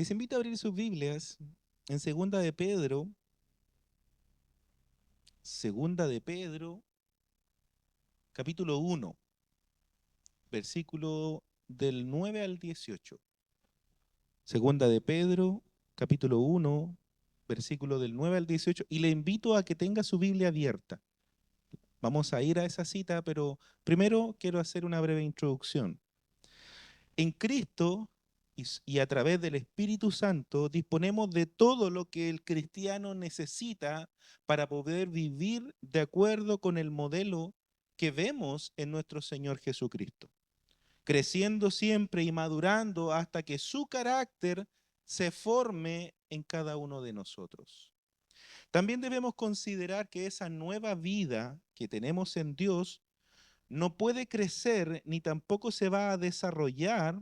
Les invito a abrir sus Biblias en segunda de Pedro, capítulo 1, versículo del 9 al 18. Segunda de Pedro, capítulo 1, versículo del 9 al 18. Y le invito a que tenga su Biblia abierta. Vamos a ir a esa cita, pero primero quiero hacer una breve introducción. En Cristo y a través del Espíritu Santo disponemos de todo lo que el cristiano necesita para poder vivir de acuerdo con el modelo que vemos en nuestro Señor Jesucristo, creciendo siempre y madurando hasta que su carácter se forme en cada uno de nosotros. También debemos considerar que esa nueva vida que tenemos en Dios no puede crecer ni tampoco se va a desarrollar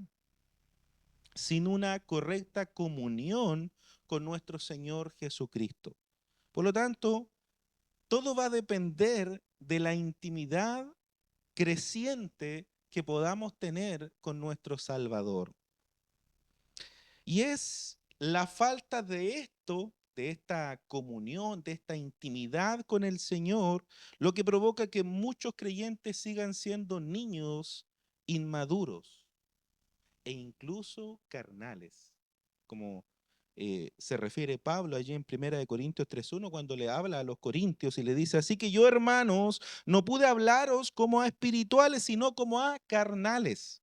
sin una correcta comunión con nuestro Señor Jesucristo. Por lo tanto, todo va a depender de la intimidad creciente que podamos tener con nuestro Salvador. Y es la falta de esto, de esta comunión, de esta intimidad con el Señor, lo que provoca que muchos creyentes sigan siendo niños inmaduros e incluso carnales, como se refiere Pablo allí en 1 Corintios 3:1 cuando le habla a los corintios y le dice, así que yo, hermanos, no pude hablaros como a espirituales, sino como a carnales,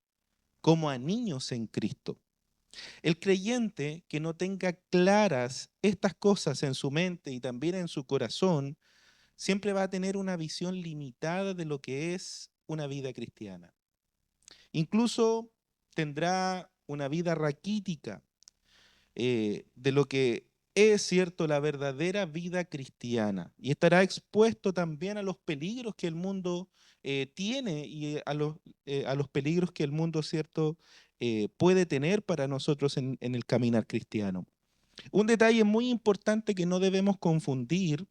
como a niños en Cristo. El creyente que no tenga claras estas cosas en su mente y también en su corazón, siempre va a tener una visión limitada de lo que es una vida cristiana. Incluso tendrá una vida raquítica de lo que es cierto la verdadera vida cristiana y estará expuesto también a los peligros que el mundo tiene y a los peligros que el mundo cierto puede tener para nosotros en el caminar cristiano. Un detalle muy importante que no debemos confundir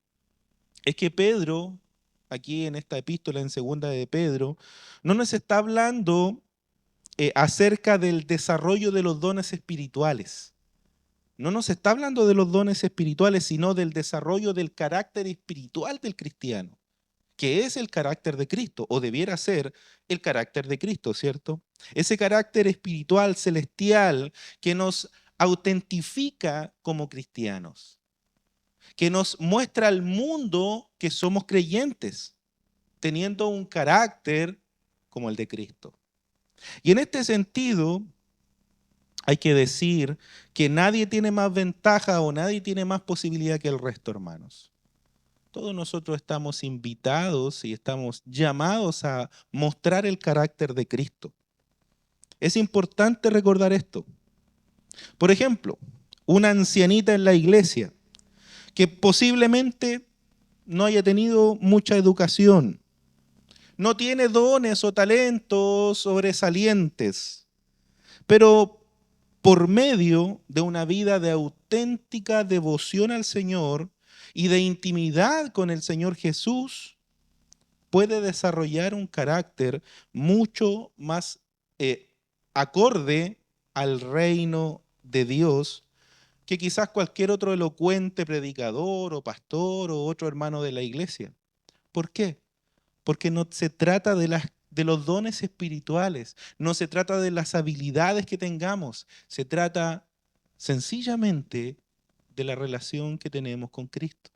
es que Pedro, aquí en esta epístola en segunda de Pedro, no nos está hablando acerca del desarrollo de los dones espirituales. No nos está hablando de los dones espirituales, sino del desarrollo del carácter espiritual del cristiano, que es el carácter de Cristo, o debiera ser el carácter de Cristo, ¿cierto? Ese carácter espiritual celestial que nos autentifica como cristianos, que nos muestra al mundo que somos creyentes, teniendo un carácter como el de Cristo. Y en este sentido, hay que decir que nadie tiene más ventaja o nadie tiene más posibilidad que el resto, hermanos. Todos nosotros estamos invitados y estamos llamados a mostrar el carácter de Cristo. Es importante recordar esto. Por ejemplo, una ancianita en la iglesia que posiblemente no haya tenido mucha educación, no tiene dones o talentos sobresalientes, pero por medio de una vida de auténtica devoción al Señor y de intimidad con el Señor Jesús, puede desarrollar un carácter mucho más acorde al reino de Dios que quizás cualquier otro elocuente predicador o pastor o otro hermano de la iglesia. ¿Por qué? Porque no se trata de los dones espirituales, no se trata de las habilidades que tengamos, se trata sencillamente de la relación que tenemos con Cristo.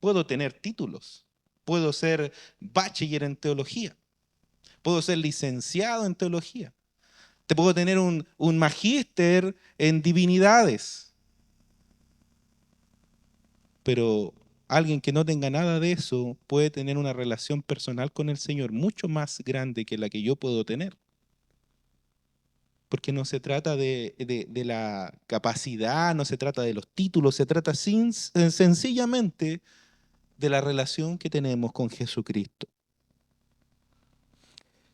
Puedo tener títulos, puedo ser bachiller en teología, puedo ser licenciado en teología, te puedo tener un magíster en divinidades, pero alguien que no tenga nada de eso puede tener una relación personal con el Señor mucho más grande que la que yo puedo tener. Porque no se trata de la capacidad, no se trata de los títulos, se trata sencillamente de la relación que tenemos con Jesucristo.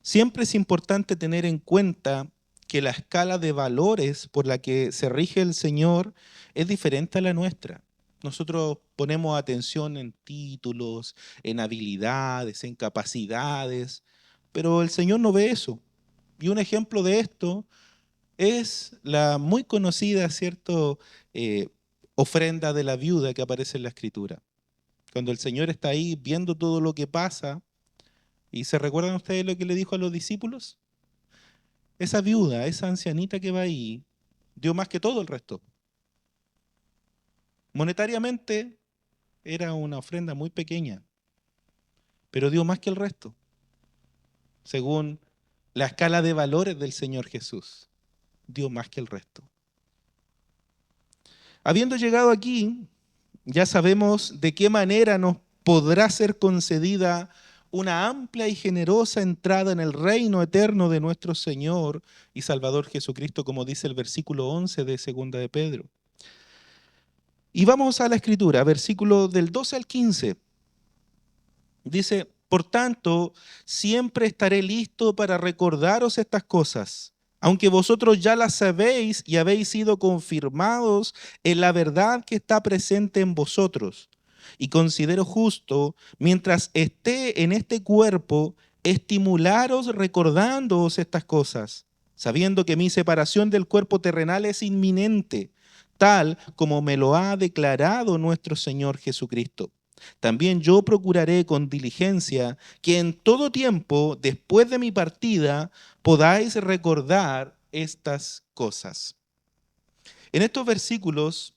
Siempre es importante tener en cuenta que la escala de valores por la que se rige el Señor es diferente a la nuestra. Nosotros ponemos atención en títulos, en habilidades, en capacidades, pero el Señor no ve eso. Y un ejemplo de esto es la muy conocida, ¿cierto? eh, Ofrenda de la viuda que aparece en la Escritura. Cuando el Señor está ahí viendo todo lo que pasa, y se recuerdan ustedes lo que le dijo a los discípulos, esa viuda, esa ancianita que va ahí, dio más que todo el resto. Monetariamente era una ofrenda muy pequeña, pero dio más que el resto, según la escala de valores del Señor Jesús. Dio más que el resto. Habiendo llegado aquí, ya sabemos de qué manera nos podrá ser concedida una amplia y generosa entrada en el reino eterno de nuestro Señor y Salvador Jesucristo, como dice el versículo 11 de Segunda de Pedro. Y vamos a la Escritura, versículo del 12 al 15. Dice, por tanto, siempre estaré listo para recordaros estas cosas, aunque vosotros ya las sabéis y habéis sido confirmados en la verdad que está presente en vosotros. Y considero justo, mientras esté en este cuerpo, estimularos recordándoos estas cosas, sabiendo que mi separación del cuerpo terrenal es inminente, tal como me lo ha declarado nuestro Señor Jesucristo. También yo procuraré con diligencia que en todo tiempo, después de mi partida, podáis recordar estas cosas. En estos versículos,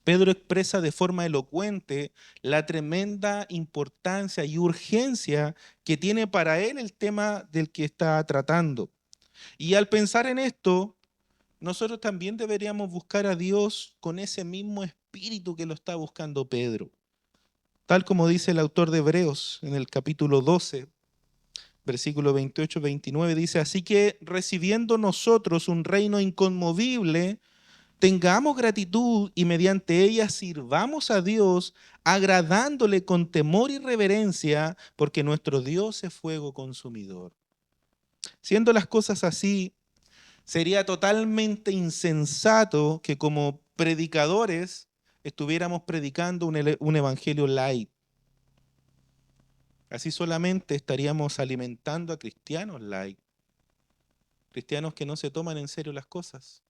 Pedro expresa de forma elocuente la tremenda importancia y urgencia que tiene para él el tema del que está tratando. Y al pensar en esto, nosotros también deberíamos buscar a Dios con ese mismo espíritu que lo está buscando Pedro. Tal como dice el autor de Hebreos en el capítulo 12, versículo 28-29, dice, así que recibiendo nosotros un reino inconmovible, tengamos gratitud y mediante ella sirvamos a Dios, agradándole con temor y reverencia, porque nuestro Dios es fuego consumidor. Siendo las cosas así, sería totalmente insensato que como predicadores estuviéramos predicando un evangelio light. Así solamente estaríamos alimentando a cristianos light, cristianos que no se toman en serio las cosas,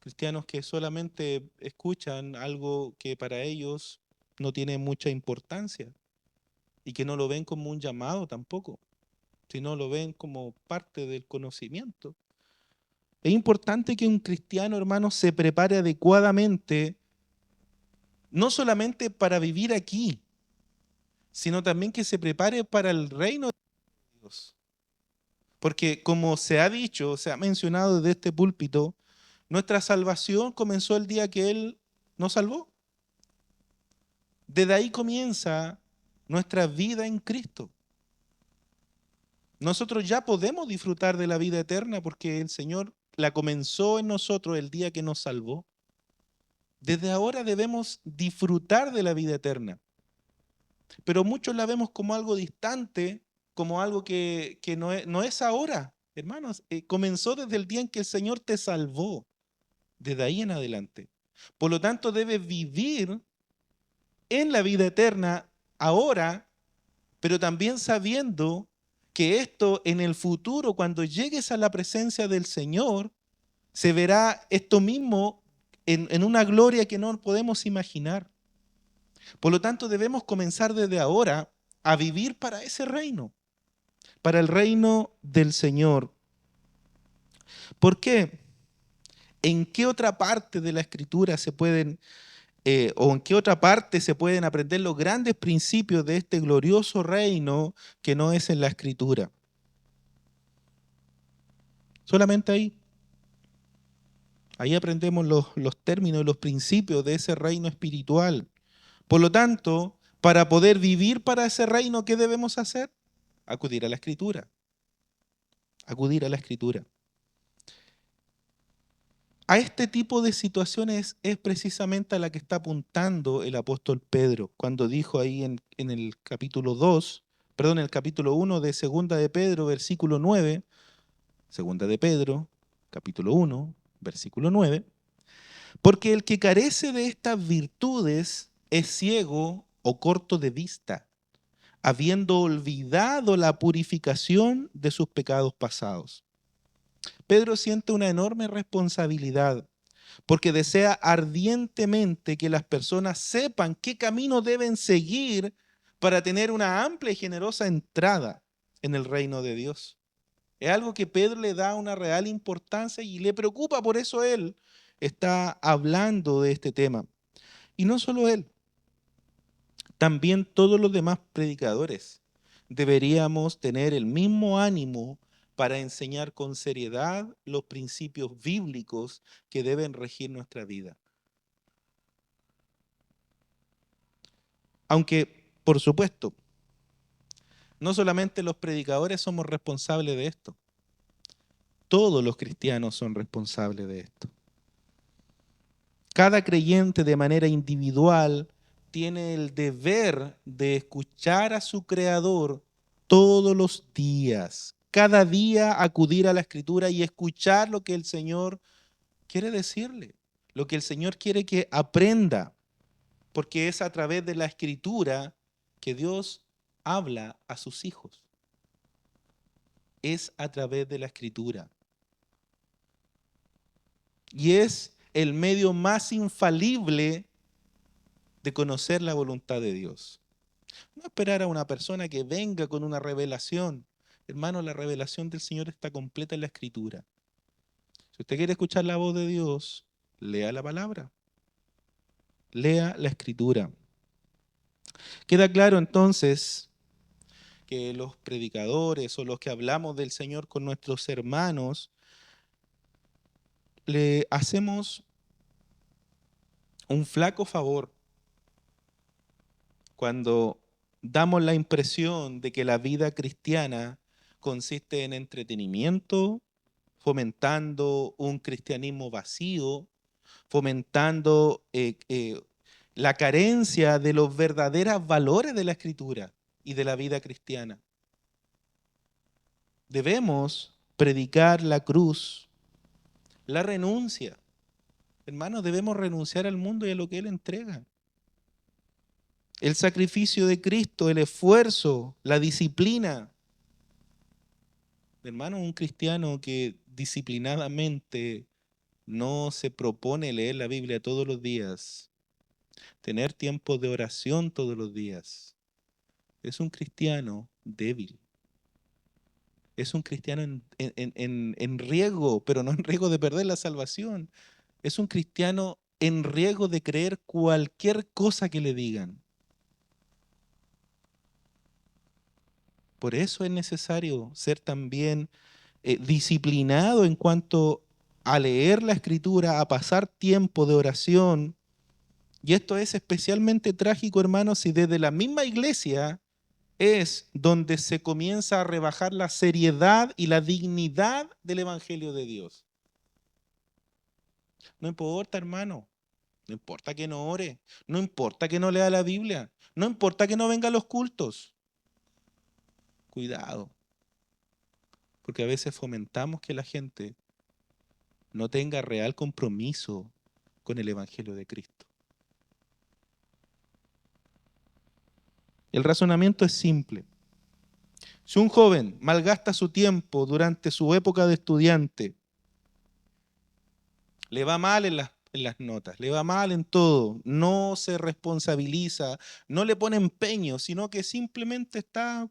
cristianos que solamente escuchan algo que para ellos no tiene mucha importancia y que no lo ven como un llamado tampoco, sino lo ven como parte del conocimiento. Es importante que un cristiano, hermano, se prepare adecuadamente, no solamente para vivir aquí, sino también que se prepare para el reino de Dios. Porque como se ha dicho, se ha mencionado desde este púlpito, nuestra salvación comenzó el día que Él nos salvó. Desde ahí comienza nuestra vida en Cristo. Nosotros ya podemos disfrutar de la vida eterna porque el Señor la comenzó en nosotros el día que nos salvó. Desde ahora debemos disfrutar de la vida eterna. Pero muchos la vemos como algo distante, como algo que no es ahora. Hermanos, comenzó desde el día en que el Señor te salvó, desde ahí en adelante. Por lo tanto, debes vivir en la vida eterna ahora, pero también sabiendo que esto en el futuro, cuando llegues a la presencia del Señor, se verá esto mismo en una gloria que no podemos imaginar. Por lo tanto, debemos comenzar desde ahora a vivir para ese reino, para el reino del Señor. ¿Por qué? ¿En qué otra parte de la Escritura se pueden, o en qué otra parte se pueden aprender los grandes principios de este glorioso reino que no es en la Escritura? Solamente ahí. Ahí aprendemos los términos y los principios de ese reino espiritual. Por lo tanto, para poder vivir para ese reino, ¿qué debemos hacer? Acudir a la Escritura. Acudir a la Escritura. A este tipo de situaciones es precisamente a la que está apuntando el apóstol Pedro, cuando dijo ahí en el capítulo 2, perdón, en el capítulo 1 de Segunda de Pedro, versículo 9, Segunda de Pedro, capítulo 1, versículo 9, porque el que carece de estas virtudes es ciego o corto de vista, habiendo olvidado la purificación de sus pecados pasados. Pedro siente una enorme responsabilidad porque desea ardientemente que las personas sepan qué camino deben seguir para tener una amplia y generosa entrada en el reino de Dios. Es algo que Pedro le da una real importancia y le preocupa, por eso él está hablando de este tema. Y no solo él, también todos los demás predicadores deberíamos tener el mismo ánimo para enseñar con seriedad los principios bíblicos que deben regir nuestra vida. Aunque, por supuesto, no solamente los predicadores somos responsables de esto, todos los cristianos son responsables de esto. Cada creyente de manera individual tiene el deber de escuchar a su Creador todos los días. Cada día acudir a la Escritura y escuchar lo que el Señor quiere decirle, lo que el Señor quiere que aprenda, porque es a través de la Escritura que Dios habla a sus hijos. Es a través de la Escritura. Y es el medio más infalible de conocer la voluntad de Dios. No esperar a una persona que venga con una revelación. Hermano, la revelación del Señor está completa en la Escritura. Si usted quiere escuchar la voz de Dios, lea la palabra. Lea la Escritura. Queda claro entonces que los predicadores o los que hablamos del Señor con nuestros hermanos, le hacemos un flaco favor cuando damos la impresión de que la vida cristiana consiste en entretenimiento, fomentando un cristianismo vacío, fomentando la carencia de los verdaderos valores de la Escritura y de la vida cristiana. Debemos predicar la cruz, la renuncia. Hermanos, debemos renunciar al mundo y a lo que Él entrega. El sacrificio de Cristo, el esfuerzo, la disciplina. Hermano, un cristiano que disciplinadamente no se propone leer la Biblia todos los días, tener tiempo de oración todos los días, es un cristiano débil. Es un cristiano en riesgo, pero no en riesgo de perder la salvación. Es un cristiano en riesgo de creer cualquier cosa que le digan. Por eso es necesario ser también disciplinado en cuanto a leer la Escritura, a pasar tiempo de oración. Y esto es especialmente trágico, hermanos, si desde la misma iglesia es donde se comienza a rebajar la seriedad y la dignidad del Evangelio de Dios. No importa, hermano. No importa que no ore. No importa que no lea la Biblia. No importa que no venga a los cultos. Cuidado. Porque a veces fomentamos que la gente no tenga real compromiso con el Evangelio de Cristo. El razonamiento es simple. Si un joven malgasta su tiempo durante su época de estudiante, le va mal en las notas, le va mal en todo, no se responsabiliza, no le pone empeño, sino que simplemente está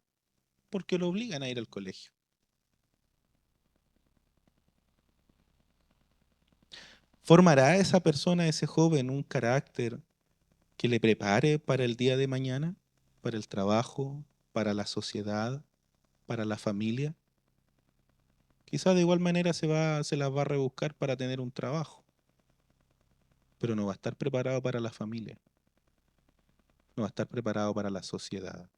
porque lo obligan a ir al colegio. ¿Formará esa persona, ese joven, un carácter que le prepare para el día de mañana, para el trabajo, para la sociedad, para la familia? Quizá de igual manera se las va a rebuscar para tener un trabajo, pero no va a estar preparado para la familia, no va a estar preparado para la sociedad.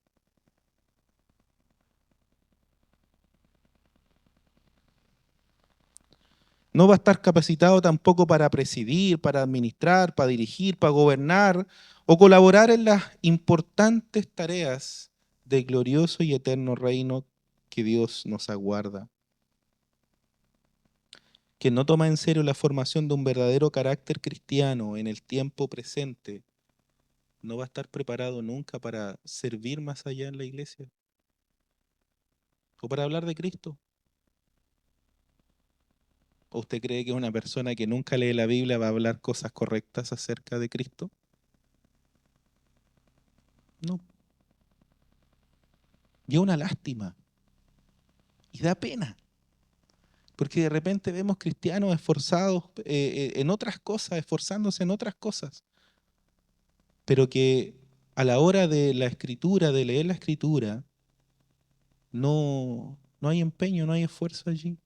No va a estar capacitado tampoco para presidir, para administrar, para dirigir, para gobernar o colaborar en las importantes tareas del glorioso y eterno reino que Dios nos aguarda. Quien no toma en serio la formación de un verdadero carácter cristiano en el tiempo presente, no va a estar preparado nunca para servir más allá en la iglesia o para hablar de Cristo. ¿O usted cree que una persona que nunca lee la Biblia va a hablar cosas correctas acerca de Cristo? No. Y es una lástima. Y da pena. Porque de repente vemos cristianos esforzados en otras cosas, esforzándose en otras cosas. Pero que a la hora de la escritura, de leer la escritura, no hay empeño, no hay esfuerzo allí.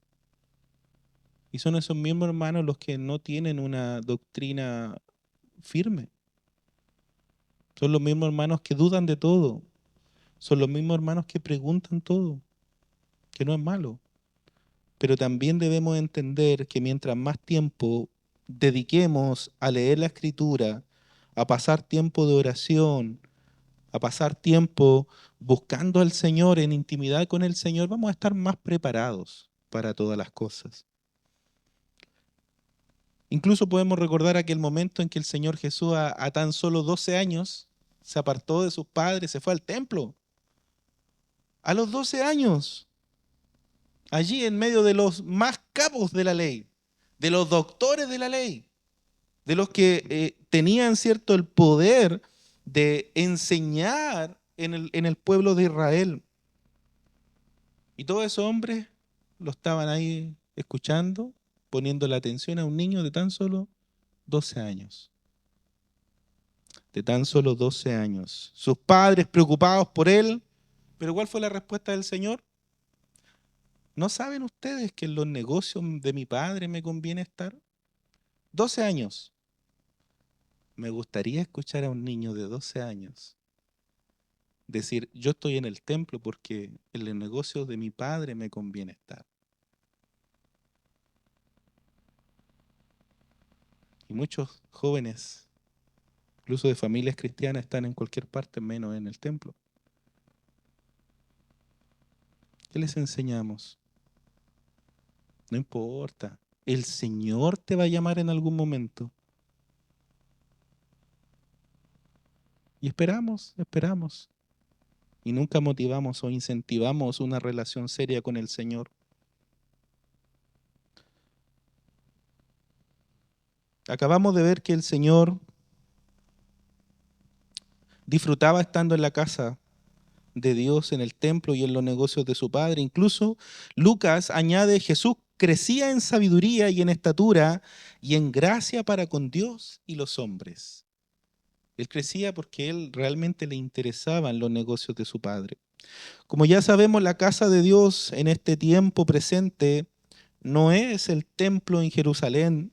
Y son esos mismos hermanos los que no tienen una doctrina firme. Son los mismos hermanos que dudan de todo. Son los mismos hermanos que preguntan todo, que no es malo. Pero también debemos entender que mientras más tiempo dediquemos a leer la escritura, a pasar tiempo de oración, a pasar tiempo buscando al Señor, en intimidad con el Señor, vamos a estar más preparados para todas las cosas. Incluso podemos recordar aquel momento en que el Señor Jesús a tan solo 12 años se apartó de sus padres, se fue al templo. A los 12 años, allí en medio de los más capos de la ley, de los doctores de la ley, de los que tenían cierto el poder de enseñar en el pueblo de Israel. Y todos esos hombres lo estaban ahí escuchando, poniendo la atención a un niño de tan solo 12 años. De tan solo 12 años. Sus padres preocupados por él, pero ¿cuál fue la respuesta del Señor? ¿No saben ustedes que en los negocios de mi padre me conviene estar? 12 años. Me gustaría escuchar a un niño de 12 años decir, yo estoy en el templo porque en los negocios de mi padre me conviene estar. Y muchos jóvenes, incluso de familias cristianas, están en cualquier parte menos en el templo. ¿Qué les enseñamos? No importa. El Señor te va a llamar en algún momento. Y esperamos, esperamos. Y nunca motivamos o incentivamos una relación seria con el Señor. Acabamos de ver que el Señor disfrutaba estando en la casa de Dios, en el templo y en los negocios de su Padre. Incluso Lucas añade, Jesús crecía en sabiduría y en estatura y en gracia para con Dios y los hombres. Él crecía porque él realmente le interesaban los negocios de su Padre. Como ya sabemos, la casa de Dios en este tiempo presente no es el templo en Jerusalén,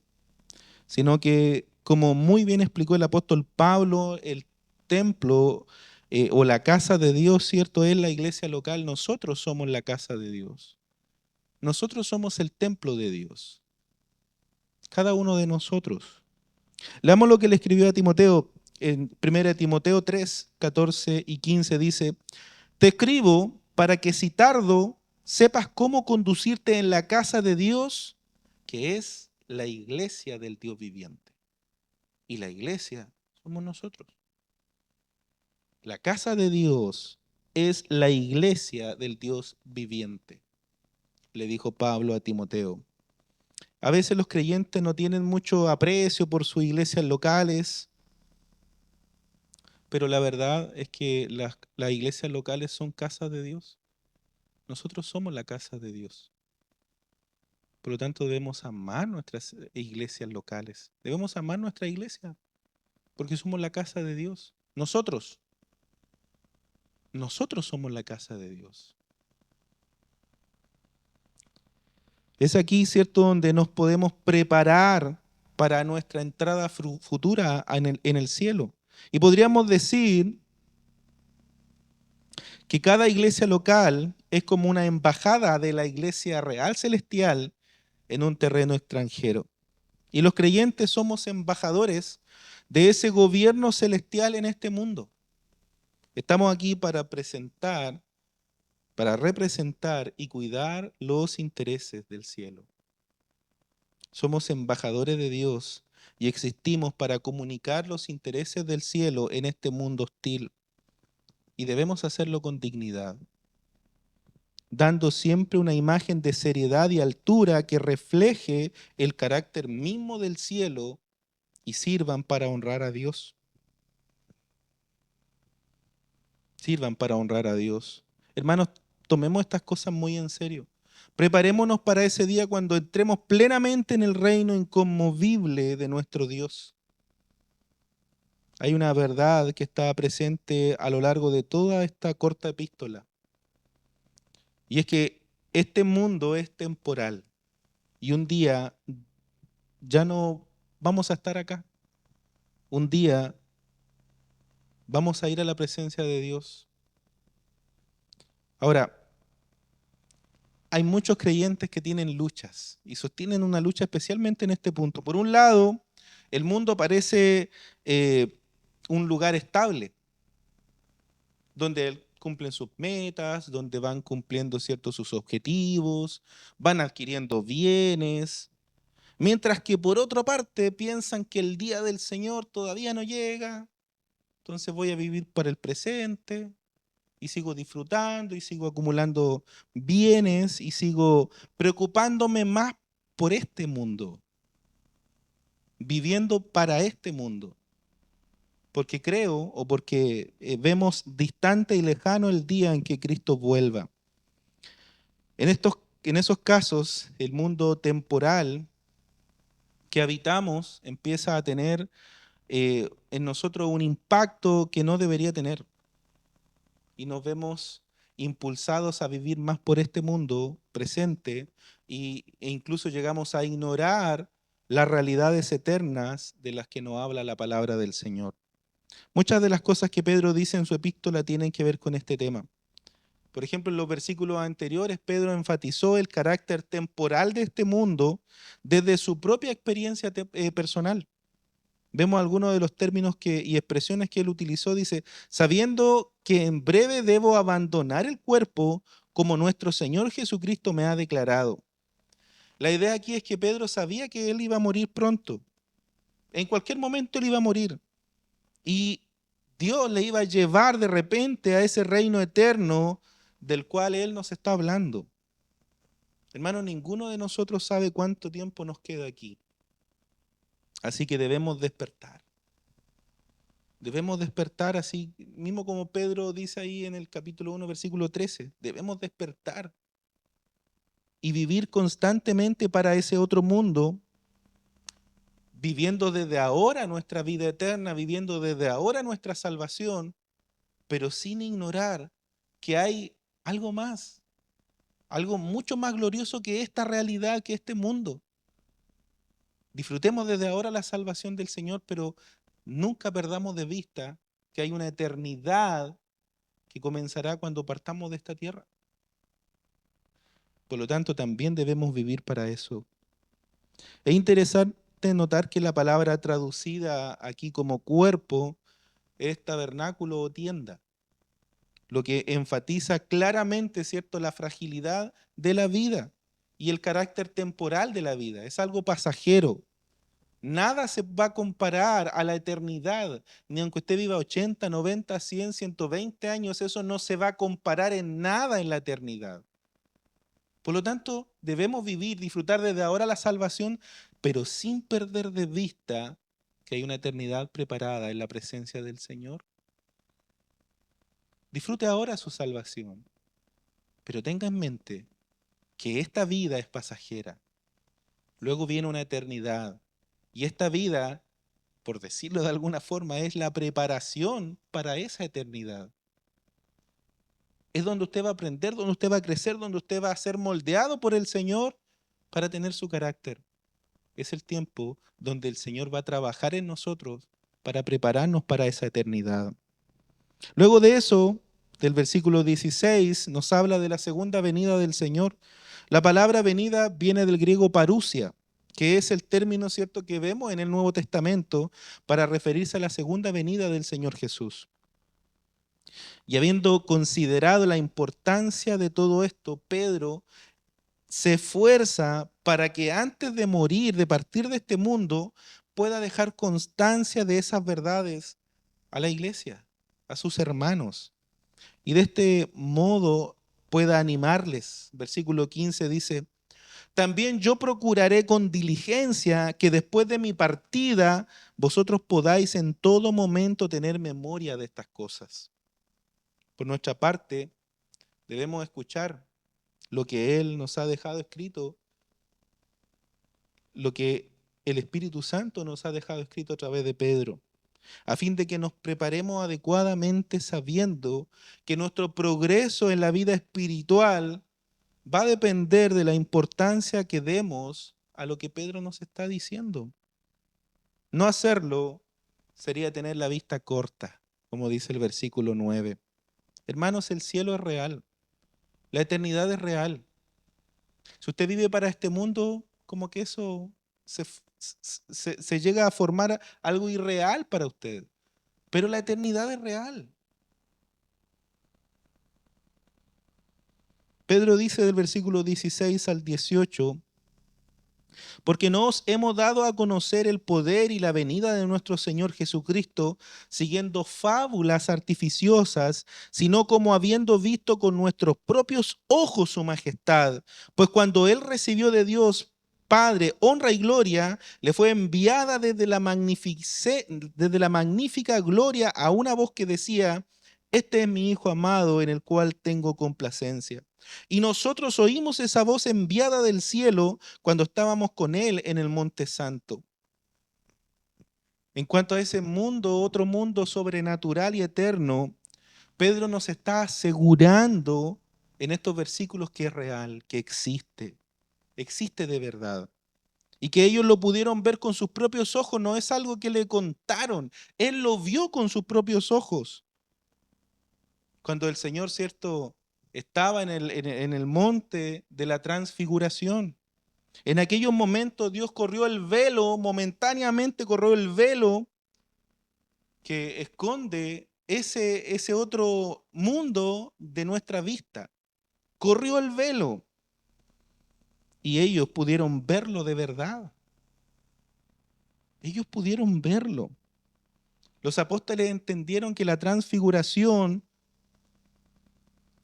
sino que, como muy bien explicó el apóstol Pablo, el templo o la casa de Dios, ¿cierto? Es la iglesia local. Nosotros somos la casa de Dios. Nosotros somos el templo de Dios. Cada uno de nosotros. Leamos lo que le escribió a Timoteo. En 1 Timoteo 3, 14 y 15 dice, te escribo para que si tardo sepas cómo conducirte en la casa de Dios, que es la iglesia del Dios viviente. Y la iglesia somos nosotros. La casa de Dios es la iglesia del Dios viviente, le dijo Pablo a Timoteo. A veces los creyentes no tienen mucho aprecio por sus iglesias locales, pero la verdad es que las iglesias locales son casas de Dios. Nosotros somos la casa de Dios. Por lo tanto, debemos amar nuestras iglesias locales. Debemos amar nuestra iglesia, porque somos la casa de Dios. Nosotros somos la casa de Dios. Es aquí, ¿cierto?, donde nos podemos preparar para nuestra entrada futura en el cielo. Y podríamos decir que cada iglesia local es como una embajada de la iglesia real celestial en un terreno extranjero. Y los creyentes somos embajadores de ese gobierno celestial en este mundo. Estamos aquí para representar y cuidar los intereses del cielo. Somos embajadores de Dios y existimos para comunicar los intereses del cielo en este mundo hostil. Y debemos hacerlo con dignidad. dando siempre una imagen de seriedad y altura que refleje el carácter mismo del cielo y sirvan para honrar a Dios. Sirvan para honrar a Dios. Hermanos, tomemos estas cosas muy en serio. Preparémonos para ese día cuando entremos plenamente en el reino inconmovible de nuestro Dios. Hay una verdad que está presente a lo largo de toda esta corta epístola. Y es que este mundo es temporal. Y un día ya no vamos a estar acá. Un día vamos a ir a la presencia de Dios. Ahora, hay muchos creyentes que tienen luchas y sostienen una lucha especialmente en este punto. Por un lado, el mundo parece un lugar estable, donde cumplen sus metas, donde van cumpliendo ciertos sus objetivos, van adquiriendo bienes, mientras que por otra parte piensan que el día del Señor todavía no llega, entonces voy a vivir para el presente y sigo disfrutando y sigo acumulando bienes y sigo preocupándome más por este mundo, viviendo para este mundo, porque creo o porque vemos distante y lejano el día en que Cristo vuelva. En esos casos, el mundo temporal que habitamos empieza a tener en nosotros un impacto que no debería tener. Y nos vemos impulsados a vivir más por este mundo presente e incluso llegamos a ignorar las realidades eternas de las que nos habla la palabra del Señor. Muchas de las cosas que Pedro dice en su epístola tienen que ver con este tema. Por ejemplo, en los versículos anteriores, Pedro enfatizó el carácter temporal de este mundo desde su propia experiencia personal. Vemos algunos de los términos y expresiones que él utilizó. Dice, sabiendo que en breve debo abandonar el cuerpo como nuestro Señor Jesucristo me ha declarado. La idea aquí es que Pedro sabía que él iba a morir pronto. En cualquier momento él iba a morir. Y Dios le iba a llevar de repente a ese reino eterno del cual él nos está hablando. Hermano, ninguno de nosotros sabe cuánto tiempo nos queda aquí. Así que debemos despertar. Debemos despertar así, mismo como Pedro dice ahí en el capítulo 1, versículo 13. Debemos despertar y vivir constantemente para ese otro mundo, viviendo desde ahora nuestra vida eterna, viviendo desde ahora nuestra salvación, pero sin ignorar que hay algo más, algo mucho más glorioso que esta realidad, que este mundo. Disfrutemos desde ahora la salvación del Señor, pero nunca perdamos de vista que hay una eternidad que comenzará cuando partamos de esta tierra. Por lo tanto, también debemos vivir para eso. Es interesante notar que la palabra traducida aquí como cuerpo es tabernáculo o tienda, lo que enfatiza claramente, ¿cierto?, la fragilidad de la vida y el carácter temporal de la vida. Es algo pasajero. Nada se va a comparar a la eternidad, ni aunque usted viva 80, 90, 100, 120 años, eso no se va a comparar en nada en la eternidad. Por lo tanto, debemos vivir, disfrutar desde ahora la salvación, pero sin perder de vista que hay una eternidad preparada en la presencia del Señor. Disfrute ahora su salvación, pero tenga en mente que esta vida es pasajera. Luego viene una eternidad y esta vida, por decirlo de alguna forma, es la preparación para esa eternidad. Es donde usted va a aprender, donde usted va a crecer, donde usted va a ser moldeado por el Señor para tener su carácter. Es el tiempo donde el Señor va a trabajar en nosotros para prepararnos para esa eternidad. Luego de eso, del versículo 16, nos habla de la segunda venida del Señor. La palabra venida viene del griego parousia, que es el término, ¿cierto?, que vemos en el Nuevo Testamento para referirse a la segunda venida del Señor Jesús. Y habiendo considerado la importancia de todo esto, Pedro se esfuerza para que antes de morir, de partir de este mundo, pueda dejar constancia de esas verdades a la iglesia, a sus hermanos. Y de este modo pueda animarles. Versículo 15 dice: también yo procuraré con diligencia que después de mi partida vosotros podáis en todo momento tener memoria de estas cosas. Por nuestra parte, debemos escuchar lo que Él nos ha dejado escrito, lo que el Espíritu Santo nos ha dejado escrito a través de Pedro, a fin de que nos preparemos adecuadamente sabiendo que nuestro progreso en la vida espiritual va a depender de la importancia que demos a lo que Pedro nos está diciendo. No hacerlo sería tener la vista corta, como dice el versículo 9. Hermanos, el cielo es real, la eternidad es real. Si usted vive para este mundo, como que eso se llega a formar algo irreal para usted. Pero la eternidad es real. Pedro dice del versículo 16 al 18: porque no os hemos dado a conocer el poder y la venida de nuestro Señor Jesucristo siguiendo fábulas artificiosas, sino como habiendo visto con nuestros propios ojos su majestad. Pues cuando Él recibió de Dios Padre honra y gloria, le fue enviada desde la magnífica gloria a una voz que decía: este es mi Hijo amado en el cual tengo complacencia. Y nosotros oímos esa voz enviada del cielo cuando estábamos con Él en el Monte Santo. En cuanto a ese mundo, otro mundo sobrenatural y eterno, Pedro nos está asegurando en estos versículos que es real, que existe de verdad. Y que ellos lo pudieron ver con sus propios ojos, no es algo que le contaron, Él lo vio con sus propios ojos. Cuando el Señor, cierto, estaba en el monte de la transfiguración. En aquellos momentos Dios corrió el velo, momentáneamente corrió el velo que esconde ese otro mundo de nuestra vista. Corrió el velo y ellos pudieron verlo de verdad. Ellos pudieron verlo. Los apóstoles entendieron que la transfiguración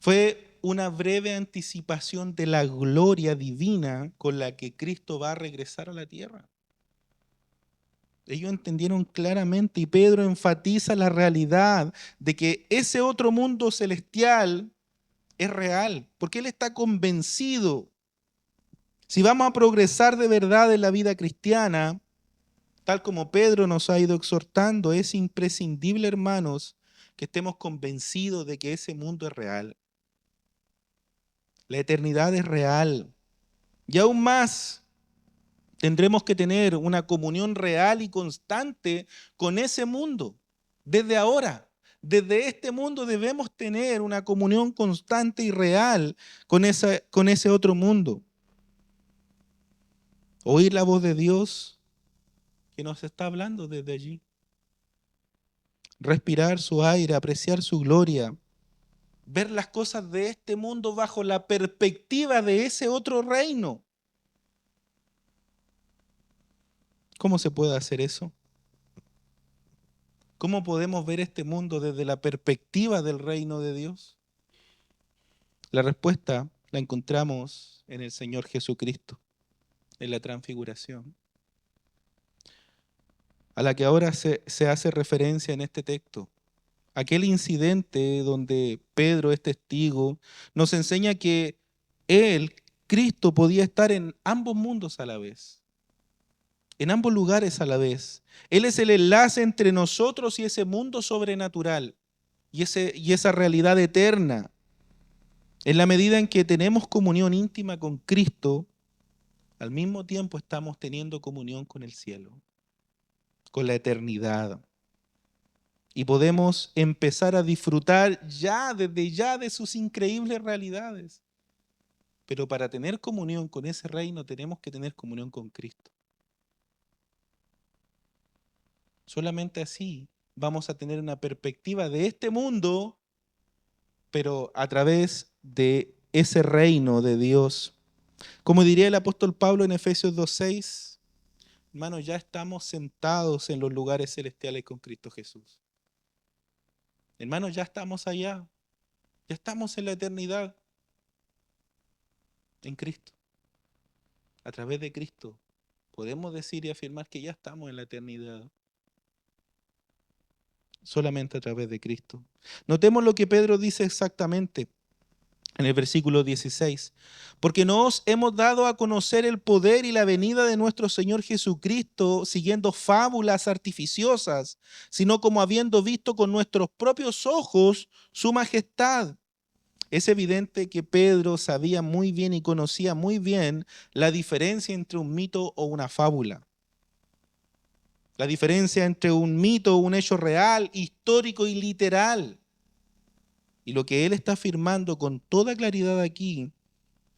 fue una breve anticipación de la gloria divina con la que Cristo va a regresar a la tierra. Ellos entendieron claramente y Pedro enfatiza la realidad de que ese otro mundo celestial es real, porque él está convencido. Si vamos a progresar de verdad en la vida cristiana, tal como Pedro nos ha ido exhortando, es imprescindible, hermanos, que estemos convencidos de que ese mundo es real. La eternidad es real. Y aún más, tendremos que tener una comunión real y constante con ese mundo. Desde ahora, desde este mundo debemos tener una comunión constante y real con ese otro mundo. Oír la voz de Dios que nos está hablando desde allí. Respirar su aire, apreciar su gloria. Ver las cosas de este mundo bajo la perspectiva de ese otro reino. ¿Cómo se puede hacer eso? ¿Cómo podemos ver este mundo desde la perspectiva del reino de Dios? La respuesta la encontramos en el Señor Jesucristo, en la transfiguración, a la que ahora se hace referencia en este texto. Aquel incidente donde Pedro es testigo nos enseña que Él, Cristo, podía estar en ambos mundos a la vez, en ambos lugares a la vez. Él es el enlace entre nosotros y ese mundo sobrenatural y esa realidad eterna. En la medida en que tenemos comunión íntima con Cristo, al mismo tiempo estamos teniendo comunión con el cielo, con la eternidad. Y podemos empezar a disfrutar desde ya de sus increíbles realidades. Pero para tener comunión con ese reino tenemos que tener comunión con Cristo. Solamente así vamos a tener una perspectiva de este mundo, pero a través de ese reino de Dios. Como diría el apóstol Pablo en Efesios 2:6, hermanos, ya estamos sentados en los lugares celestiales con Cristo Jesús. Hermanos, ya estamos allá, ya estamos en la eternidad. en Cristo. A través de Cristo podemos decir y afirmar que ya estamos en la eternidad. Solamente a través de Cristo. Notemos lo que Pedro dice exactamente en el versículo 16. Porque no os hemos dado a conocer el poder y la venida de nuestro Señor Jesucristo siguiendo fábulas artificiosas, sino como habiendo visto con nuestros propios ojos su majestad. Es evidente que Pedro sabía muy bien y conocía muy bien la diferencia entre un mito o una fábula. La diferencia entre un mito, un hecho real, histórico y literal. Y lo que él está afirmando con toda claridad aquí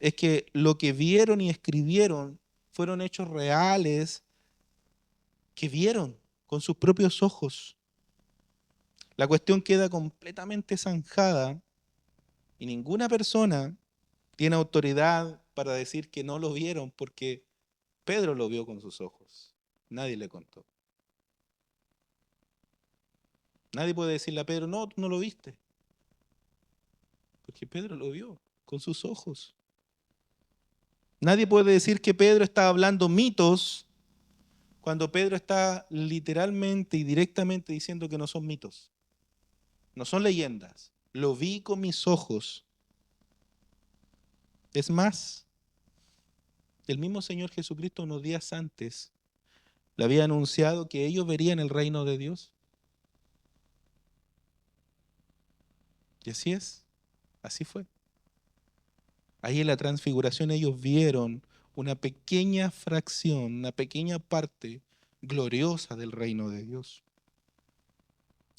es que lo que vieron y escribieron fueron hechos reales que vieron con sus propios ojos. La cuestión queda completamente zanjada y ninguna persona tiene autoridad para decir que no lo vieron porque Pedro lo vio con sus ojos. Nadie le contó. Nadie puede decirle a Pedro, no, tú no lo viste. Porque Pedro lo vio con sus ojos. Nadie puede decir que Pedro está hablando mitos cuando Pedro está literalmente y directamente diciendo que no son mitos. No son leyendas. Lo vi con mis ojos. Es más, el mismo Señor Jesucristo unos días antes le había anunciado que ellos verían el reino de Dios. Y así es. Así fue. Ahí en la transfiguración ellos vieron una pequeña fracción, una pequeña parte gloriosa del reino de Dios.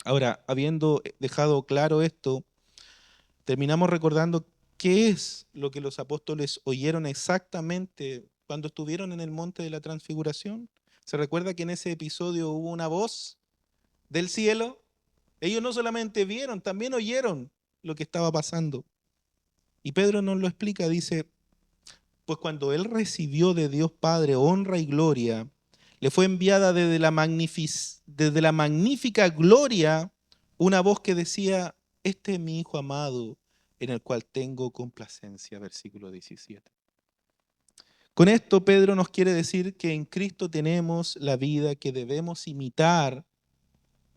Ahora, habiendo dejado claro esto, terminamos recordando qué es lo que los apóstoles oyeron exactamente cuando estuvieron en el monte de la transfiguración. ¿Se recuerda que en ese episodio hubo una voz del cielo? Ellos no solamente vieron, también oyeron lo que estaba pasando. Y Pedro nos lo explica, dice, pues cuando él recibió de Dios Padre honra y gloria, le fue enviada desde la magnífica gloria una voz que decía, este es mi Hijo amado, en el cual tengo complacencia, versículo 17. Con esto Pedro nos quiere decir que en Cristo tenemos la vida que debemos imitar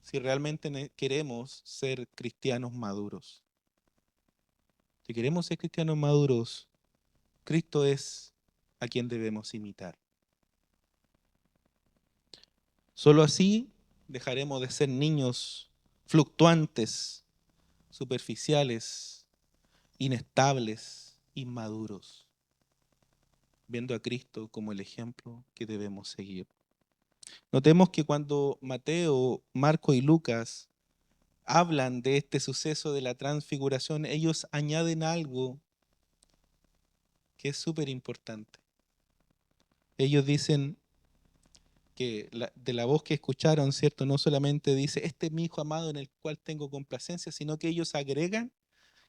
si realmente queremos ser cristianos maduros. Si queremos ser cristianos maduros, Cristo es a quien debemos imitar. Solo así dejaremos de ser niños fluctuantes, superficiales, inestables, inmaduros, viendo a Cristo como el ejemplo que debemos seguir. Notemos que cuando Mateo, Marco y Lucas hablan de este suceso de la transfiguración, ellos añaden algo que es súper importante. Ellos dicen que de la voz que escucharon, ¿cierto? No solamente dice, este es mi Hijo amado en el cual tengo complacencia, sino que ellos agregan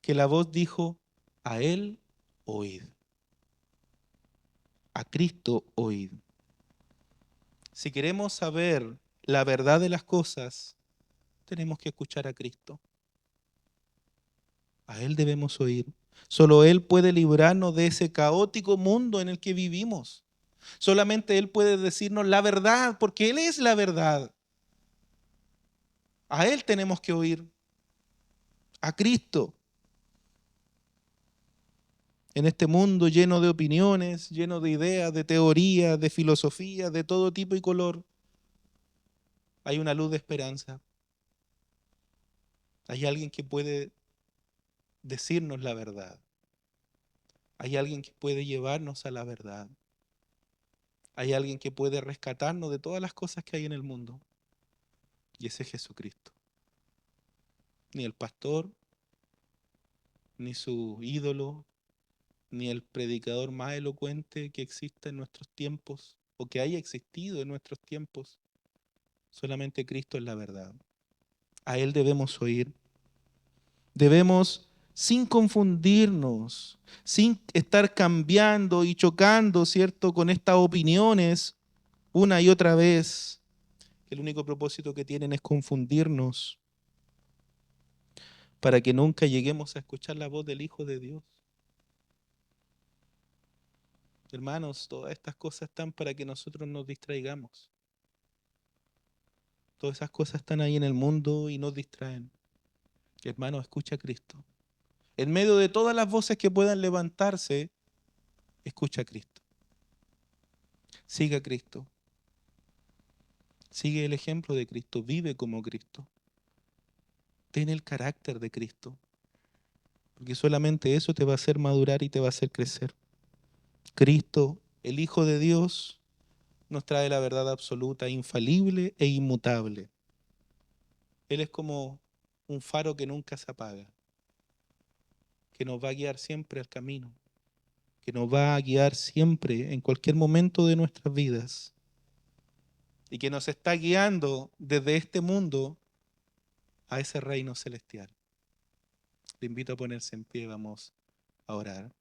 que la voz dijo, a Él oíd. A Cristo oíd. Si queremos saber la verdad de las cosas, tenemos que escuchar a Cristo. A Él debemos oír. Solo Él puede librarnos de ese caótico mundo en el que vivimos. Solamente Él puede decirnos la verdad, porque Él es la verdad. A Él tenemos que oír. A Cristo. En este mundo lleno de opiniones, lleno de ideas, de teorías, de filosofías, de todo tipo y color, hay una luz de esperanza. Hay alguien que puede decirnos la verdad. Hay alguien que puede llevarnos a la verdad. Hay alguien que puede rescatarnos de todas las cosas que hay en el mundo. Y ese es Jesucristo. Ni el pastor, ni su ídolo, ni el predicador más elocuente que exista en nuestros tiempos o que haya existido en nuestros tiempos. Solamente Cristo es la verdad. A Él debemos oír. Debemos, sin confundirnos, sin estar cambiando y chocando, ¿cierto?, con estas opiniones una y otra vez. El único propósito que tienen es confundirnos para que nunca lleguemos a escuchar la voz del Hijo de Dios. Hermanos, todas estas cosas están para que nosotros nos distraigamos. Todas esas cosas están ahí en el mundo y nos distraen. Hermano, escucha a Cristo. En medio de todas las voces que puedan levantarse, escucha a Cristo. Sigue a Cristo. Sigue el ejemplo de Cristo. Vive como Cristo. Ten el carácter de Cristo. Porque solamente eso te va a hacer madurar y te va a hacer crecer. Cristo, el Hijo de Dios, nos trae la verdad absoluta, infalible e inmutable. Él es como un faro que nunca se apaga, que nos va a guiar siempre al camino, que nos va a guiar siempre en cualquier momento de nuestras vidas y que nos está guiando desde este mundo a ese reino celestial. Le invito a ponerse en pie, vamos a orar.